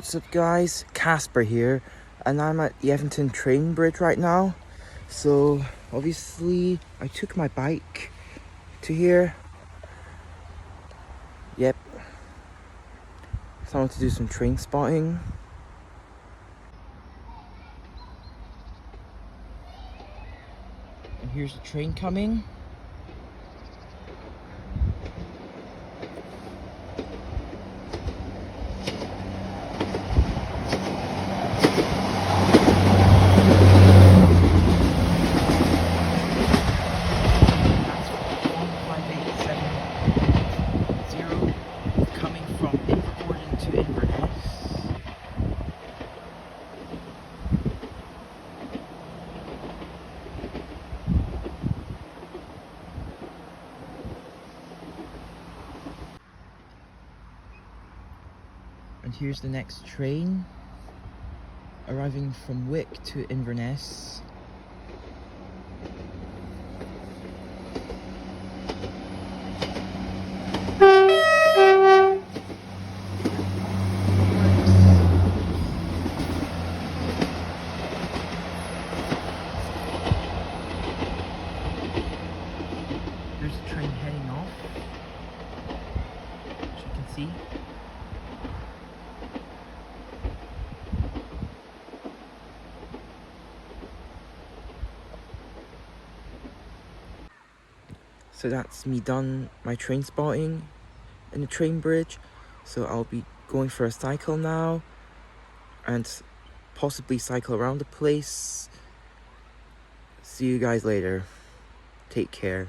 What's up guys, Casper here, and I'm at the Evanton train bridge right now. So obviously I took my bike to here. Yep, so I want to do some train spotting. And here's the train coming. Coming from Evanton to Inverness. And here's the next train, arriving from Wick to Inverness. There's a train heading off, as you can see. So that's me done my train spotting in the train bridge. So I'll be going for a cycle now and possibly cycle around the place. See you guys later. Take care.